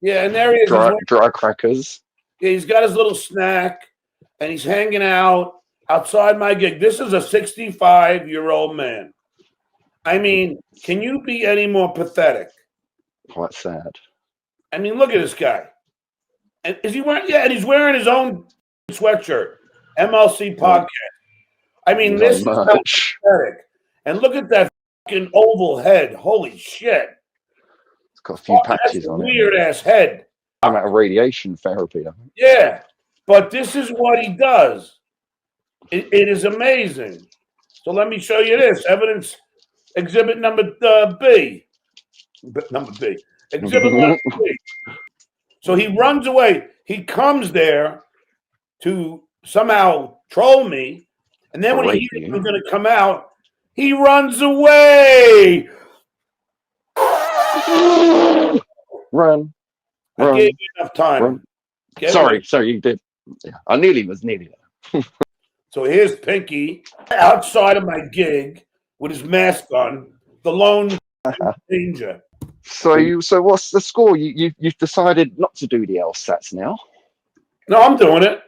Yeah, and there he is. Dry crackers. Yeah, he's got his little snack, and he's hanging out outside my gig. This is a 65-year-old man. I mean, can you be any more pathetic? Quite sad. I mean, look at this guy. And is he wearing? Yeah, and he's wearing his own sweatshirt. MLC podcast. I mean, this is how pathetic. And look at that fucking oval head. Holy shit! It's got a few patches on it. Weird ass head. I'm at radiation therapy. Yeah, but this is what he does. It is amazing. So let me show you this evidence. Exhibit number B. Number B. Exhibit number B. So he runs away. He comes there to somehow troll me. And then when he hears I'm going to come out, he runs away. Run. I gave you enough time. Sorry, you did. Yeah, I nearly was nearly there. So here's Pinky outside of my gig with his mask on, the lone danger. So what's the score? You've decided not to do the LSATs now. No, I'm doing it.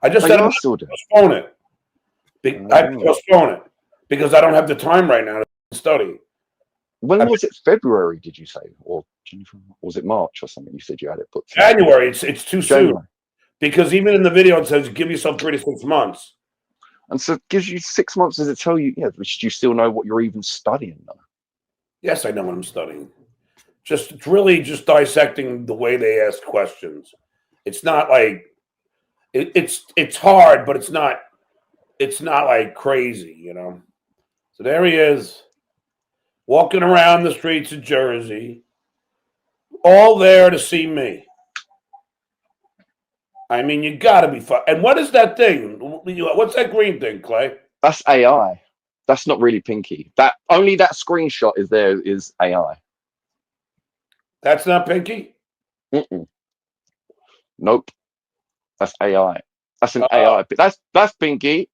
I just said I'm postpone it. I postpone it because I don't have the time right now to study. When was it? February, did you say, or was it March or something? You said you had it put. January. It's too soon because even in the video it says give yourself 3 to 6 months. And so it gives you 6 months. Does it tell you? Yeah, do you still know what you're even studying though? Yes, I know what I'm studying. It's really just dissecting the way they ask questions. It's not like it's hard, but it's not like crazy, you know. So there he is, walking around the streets of Jersey, all there to see me. I mean, you got to be fun. And what is that thing? What's that green thing, Clay? That's AI. That's not really Pinky. That screenshot is AI. That's not Pinky? Nope. That's AI. That's an AI. That's Pinky.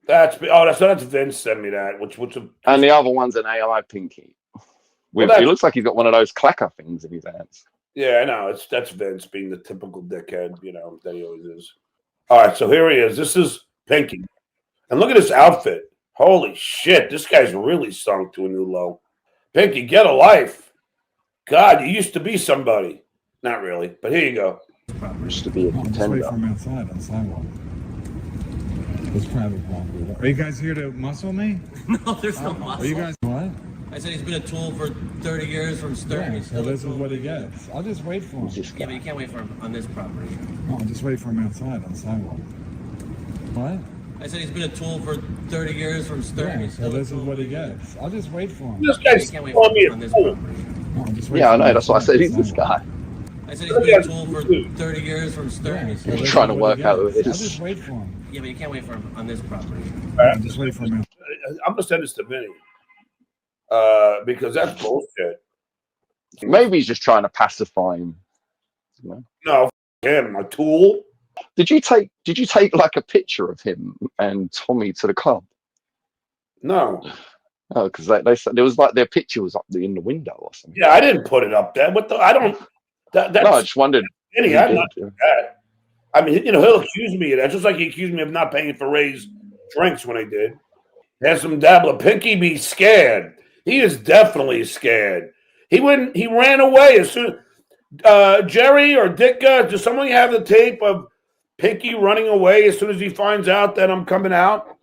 That's Vince sent me that. And the other one's an AI Pinky. It looks like he's got one of those clacker things in his hands. Yeah, I know. That's Vince being the typical dickhead, you know, that he always is. All right, so here he is. This is Pinky. And look at his outfit. Holy shit, this guy's really sunk to a new low. Pinky, get a life. God, you used to be somebody. Not really, but here you go. Used to be a contender. Just wait from outside on the sidewalk. It's private property. Are you guys here to muscle me? No, there's no muscle. Are you guys what? I said he's been a tool for 30 years from Stuttering. Yeah, so this is what he gets. I'll just wait for him. Yeah, but you can't wait for him on this property. No, I'll just wait for him outside on the sidewalk. What? I said he's been a tool for 30 years from Stuttering. Yeah, so this is what he gets. I'll just wait for him. This guy's calling me a fool. No, I know. That's what I said. He's this guy. I said he's been a tool for 30 years from Stuttering. Yeah, so trying to work out who it is. I'll just wait for him. Yeah, but you can't wait for him on this property. I'll just wait for him. I'm going to send this to Vinny. Because that's bullshit. Maybe he's just trying to pacify him. No, him, a tool. Did you take like a picture of him and Tommy to the club? No. Oh, because they said there was like their picture was up in the window or something. Yeah, I didn't put it up there. I don't. That's, no, I just wondered. Vinny, I'm not doing that. I mean, you know, he'll accuse me of that, just like he accused me of not paying for Ray's drinks when I did. Has some dabbler. Pinky be scared. He is definitely scared. He ran away as soon. Jerry or Ditka, does somebody have the tape of Pinky running away as soon as he finds out that I'm coming out?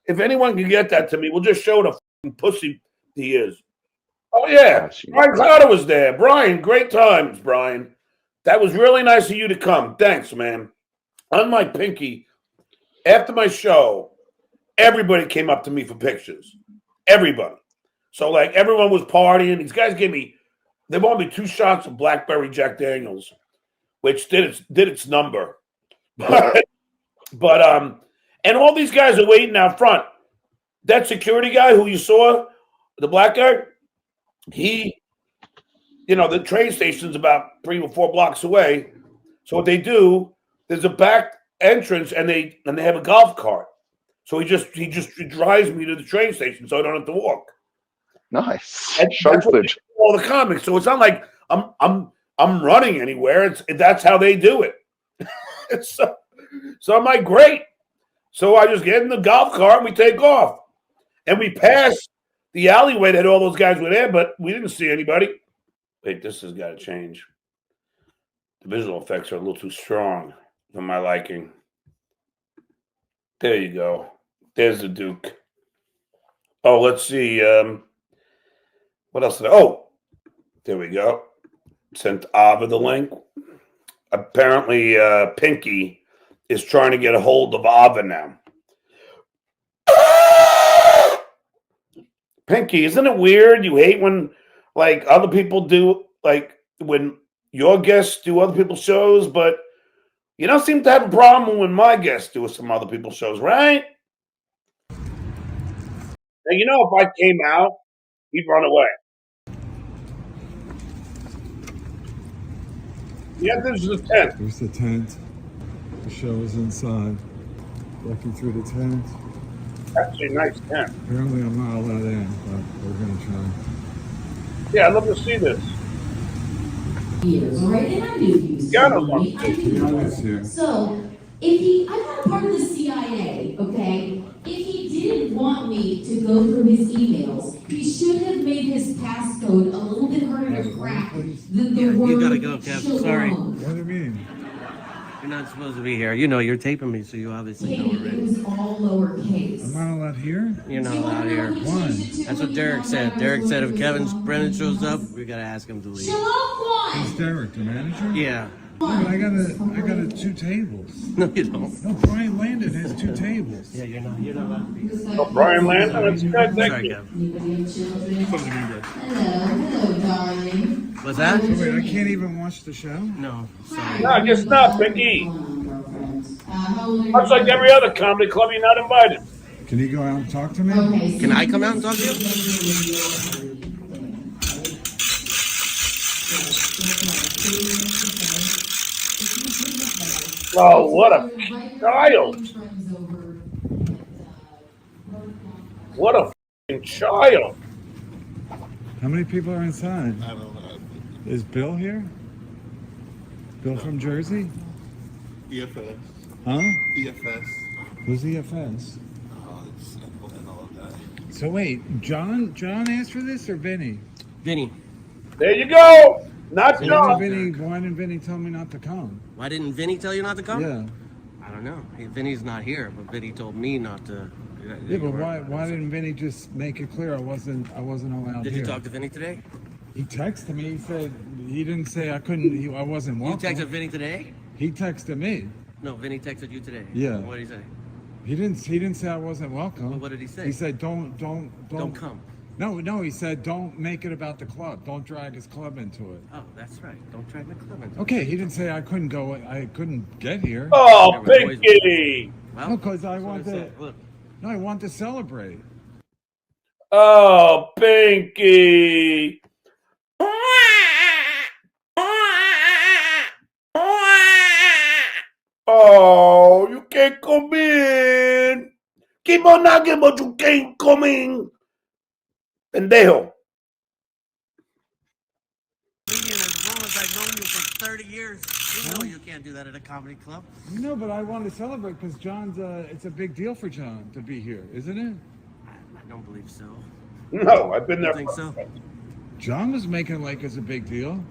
If anyone can get that to me, we'll just show the fucking pussy he is. Oh yeah, Brian Crowder was there. Brian, great times, Brian. That was really nice of you to come. Thanks, man. Unlike Pinky, after my show, everybody came up to me for pictures. Everybody. So, like, everyone was partying. These guys they bought me 2 shots of Blackberry Jack Daniels, which did its number. But and all these guys are waiting out front. That security guy who you saw, the black guy, the train station's about 3 or 4 blocks away. So what they do, there's a back entrance and they have a golf cart. So he just drives me to the train station so I don't have to walk. Nice. And chauffeured. All the comics. So it's not like I'm I'm running anywhere. That's how they do it. so I'm like, great. So I just get in the golf cart and we take off. And we pass the alleyway that all those guys were there, but we didn't see anybody. Wait, this has got to change. The visual effects are a little too strong for my liking. There you go. There's the Duke. Oh, let's see. What else? Oh, there we go. Sent Ava the link. Apparently, Pinky is trying to get a hold of Ava now. Pinky, isn't it weird? You hate when like other people do, like when your guests do other people's shows, but you don't seem to have a problem when my guests do some other people's shows, right? And you know, if I came out, he'd run away. Yeah, this is the tent. There's the tent. The show is inside. Walking through the tent. Actually, a nice tent. Apparently I'm not allowed in, but we're gonna try. Yeah, I'd love to see this. Years, all right? And I knew he was Keanu's Keanu's here. So, I'm not a part of the CIA, okay? If he didn't want me to go through his emails, he should have made his passcode a little bit harder to crack than the word You gotta go, Kev. Sorry. What do you mean? You're not supposed to be here. You know, you're taping me, so you obviously know Katie, it already. was all lowercase. I'm not allowed here? You're not allowed here. Why? That's what Derek said. Derek said if Brennan shows up, we gotta ask him to leave. Shalom Who's Derek, the manager? Yeah. Yeah, but I got 2 tables. No, you don't. No, Brian Landon has 2 tables. Yeah, you're not allowed to be here. Oh, Brian Landon, that's good. Thank Sorry, you. Kev. Anybody have children? Something you did. Hello, darling. What's that? So wait, I can't even watch the show? No, sorry. No, I guess not, Pinky. How old are you? Much like every other comedy club, you're not invited. Can you go out and talk to me? Okay, Can I come out and talk to you? Oh, what a child. What a f***ing child. How many people are inside? I don't know. Is Bill here? Bill from Jersey? EFS. Huh? EFS. Who's EFS? Oh, it's an old guy. So wait, John asked for this or Vinny? Vinny, There you go. Not Why John. didn't Vinny tell me not to come? why didn't Vinny tell you not to come? Yeah. I don't know. Vinny's not here, but Vinny told me not to. Yeah, but why didn't Vinny just make it clear I wasn't allowed Did here? you talk to Vinny today? He texted me. He said he didn't say I couldn't. I wasn't You welcome. texted Vinny today? He texted me. No, Vinny texted you today. Yeah. What did he say? He didn't say I wasn't welcome. Well, what did he say? He said don't come. No, he said don't make it about the club. Don't drag his club into it. Oh, that's right. Don't drag the club into it. Okay, he didn't say I couldn't go. I couldn't get here. Oh, Pinky. Well, No, 'cause I that's what want said. to- Look, No, I want to celebrate. Oh, Pinky. Oh, you can't come in. Keep on knocking, but you can't come in. Pendejo. as long as I've known you for 30 years, you know you can't do that at a comedy club. No, but I want to celebrate because John's. It's a big deal for John to be here, isn't it? I don't believe so. No, I've been You there. think so? John was making it like it's a big deal.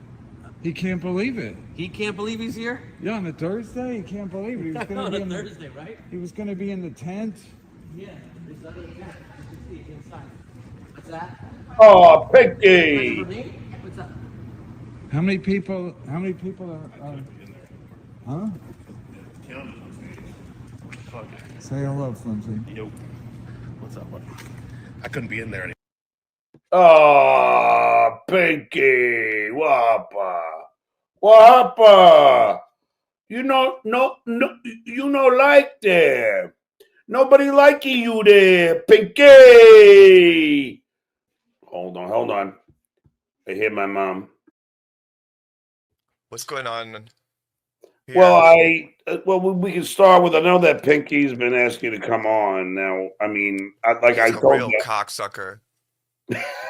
He can't believe it. He can't believe he's here? Yeah, on a Thursday, he can't believe it. He was gonna On be a in the, Thursday, right? he was gonna be in the tent. Yeah, there's other guys. You can see inside. What's that? Oh, That's Pinky. for me? What's up? How many people? Are huh? Say hello, Flimsy. Yo. What's up, buddy? I couldn't be in there anymore. Oh, Pinky. Wapa. Wapa. You know, you know, like there. Nobody like you there, Pinky. Hold on. I hear my mom. What's going on? Here? Well, we can start with. I know that Pinky's been asking you to come on. Now, I mean, I He's a told real you, cocksucker.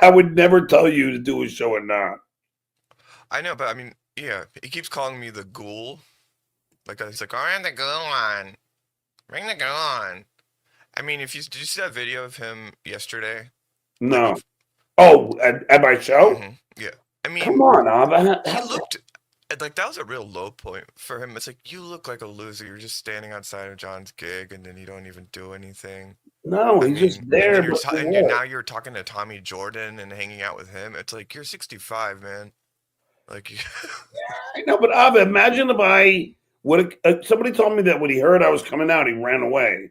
I would never tell you to do a show or not. I know, but I mean, Yeah, he keeps calling me the ghoul. Like he's like, "Oh, I'm the ghoul on. Bring the ghoul on." I mean, did you see that video of him yesterday? No. Like, Oh, at my show? yeah. I mean, Come on, Ava. he looked like that was a real low point for him. It's like, you look like a loser. You're just standing outside of John's gig, and then you don't even do anything. No, he's just there. And then now you're talking to Tommy Jordan and hanging out with him. It's like, you're 65, man. Like, I know, but Ava, imagine if I would. Somebody told me that when he heard I was coming out, he ran away.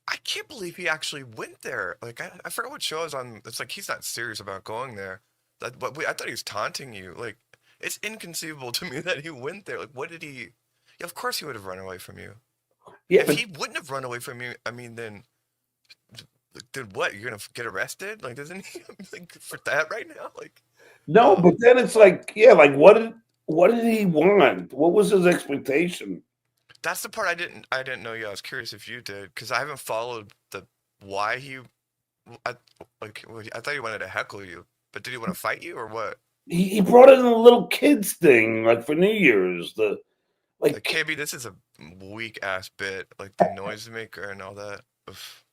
I can't believe he actually went there. Like, I forgot what show I was on. It's like, he's not serious about going there. But I thought he was taunting you. Like, it's inconceivable to me that he went there. Like, what did he? Yeah, of course he would have run away from you. Yeah, if he wouldn't have run away from you, I mean, then what? You're gonna get arrested? Like, doesn't he like for that right now? Like, no, but then it's like, yeah, like what did he want? What was his expectation? That's the part I didn't know. Yeah, I was curious if you did, because I haven't followed why he. I thought he wanted to heckle you, but did he want to fight you or what? He brought in a little kids thing, like for New Year's. Like KB, this is a weak ass bit, like the noisemaker and all that. Oof.